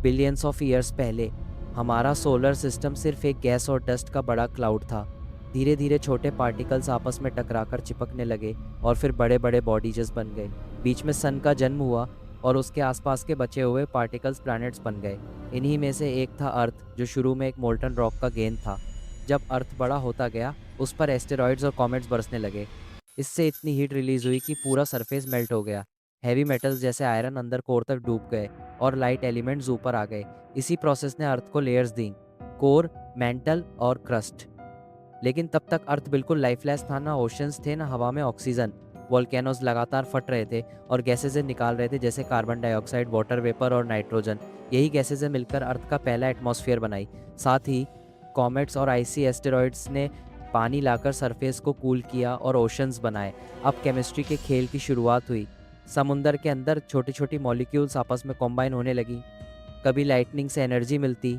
Billions of years पहले हमारा solar system सिर्फ एक गैस और डस्ट का बड़ा क्लाउड था। धीरे धीरे छोटे पार्टिकल्स आपस में टकराकर चिपकने लगे और फिर बड़े बड़े बॉडीज बन गए। बीच में सन का जन्म हुआ और उसके आसपास के बचे हुए पार्टिकल्स प्लैनेट्स बन गए। इन्हीं में से एक था अर्थ, जो शुरू में एक मोल्टन रॉक का गेंद था। जब अर्थ बड़ा होता गया, उस पर एस्टेरॉइड्स और कॉमेट्स बरसने लगे। इससे इतनी हीट रिलीज हुई कि पूरा सरफेस मेल्ट हो गया। हैवी मेटल्स जैसे आयरन अंदर कोर तक डूब गए और लाइट एलिमेंट्स ऊपर आ गए। इसी प्रोसेस ने अर्थ को लेयर्स दी, कोर, मेंटल और क्रस्ट। लेकिन तब तक अर्थ बिल्कुल लाइफलेस था। ना ओशंस थे, ना हवा में ऑक्सीजन। वोल्केनोज लगातार फट रहे थे और गैसेज निकाल रहे थे, जैसे कार्बन डाइऑक्साइड, वाटर वेपर और नाइट्रोजन। यही गैसेज मिलकर अर्थ का पहला एटमॉस्फेयर बनाई। साथ ही कॉमेट्स और आइसी एस्टेरॉइड्स ने पानी लाकर सरफेस को कूल किया और ओशंस बनाए। अब केमिस्ट्री के खेल की शुरुआत हुई। समुंदर के अंदर छोटी छोटी मॉलिक्यूल्स आपस में कॉम्बाइन होने लगी। कभी लाइटनिंग से एनर्जी मिलती,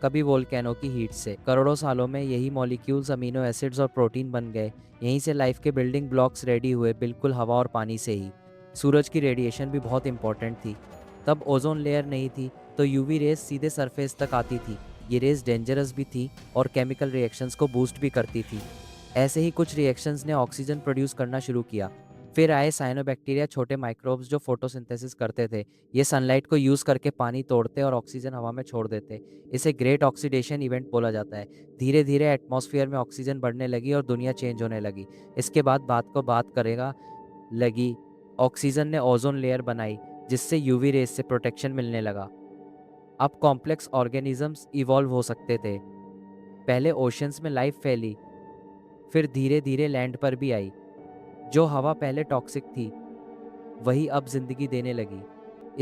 कभी वोल्केनो की हीट से। करोड़ों सालों में यही मॉलिक्यूल्स अमीनो एसिड्स और प्रोटीन बन गए। यहीं से लाइफ के बिल्डिंग ब्लॉक्स रेडी हुए, बिल्कुल हवा और पानी से ही। सूरज की रेडिएशन भी बहुत इंपॉर्टेंट थी। तब ओजोन लेयर नहीं थी, तो यूवी रेज सीधे सरफेस तक आती थी। ये रेज डेंजरस भी थी और केमिकल रिएक्शंस को बूस्ट भी करती थी। ऐसे ही कुछ रिएक्शंस ने ऑक्सीजन प्रोड्यूस करना शुरू किया। फिर आए साइनोबैक्टीरिया, छोटे माइक्रोब्स जो फोटोसिंथेसिस करते थे। ये सनलाइट को यूज़ करके पानी तोड़ते और ऑक्सीजन हवा में छोड़ देते। इसे ग्रेट ऑक्सीडेशन इवेंट बोला जाता है। धीरे धीरे एटमॉस्फेयर में ऑक्सीजन बढ़ने लगी और दुनिया चेंज होने लगी। इसके बाद बात को बात करेगा लगी। ऑक्सीजन ने ओजोन लेयर बनाई, जिससे यूवी रेस से प्रोटेक्शन मिलने लगा। अब कॉम्प्लेक्स ऑर्गेनिजम्स इवॉल्व हो सकते थे। पहले ओशंस में लाइफ फैली, फिर धीरे धीरे लैंड पर भी आई। जो हवा पहले टॉक्सिक थी, वही अब जिंदगी देने लगी।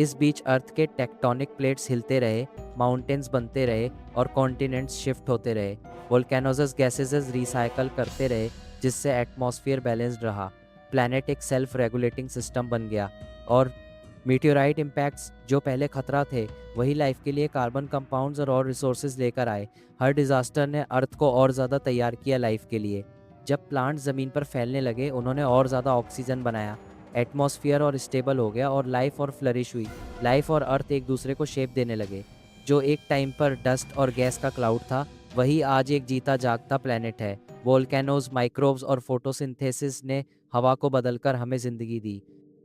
इस बीच अर्थ के टेक्टोनिक प्लेट्स हिलते रहे, माउंटेन्स बनते रहे और कॉन्टिनेंट्स शिफ्ट होते रहे। वोल्केनोजस गैसेस रिसाइकल करते रहे, जिससे एटमॉस्फेयर बैलेंस्ड रहा। प्लैनेट एक सेल्फ रेगुलेटिंग सिस्टम बन गया। और मीटियोराइट इम्पैक्ट्स, जो पहले खतरा थे, वही लाइफ के लिए कार्बन कंपाउंड्स और रिसोर्सेज लेकर आए। हर डिजास्टर ने अर्थ को और ज़्यादा तैयार किया लाइफ के लिए। जब प्लांट ज़मीन पर फैलने लगे, उन्होंने और ज़्यादा ऑक्सीजन बनाया। एटमॉस्फेयर और स्टेबल हो गया और लाइफ और फ्लरिश हुई। लाइफ और अर्थ एक दूसरे को शेप देने लगे। जो एक टाइम पर डस्ट और गैस का क्लाउड था, वही आज एक जीता जागता प्लेनेट है। वोल्केनोज, माइक्रोब्स और फोटोसिंथेसिस ने हवा को बदलकर हमें ज़िंदगी दी।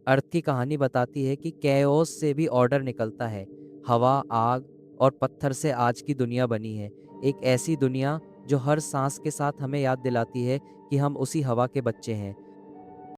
अर्थ की कहानी बताती है कि कैओस से भी ऑर्डर निकलता है। हवा, आग और पत्थर से आज की दुनिया बनी है। एक ऐसी दुनिया जो हर सांस के साथ हमें याद दिलाती है कि हम उसी हवा के बच्चे हैं।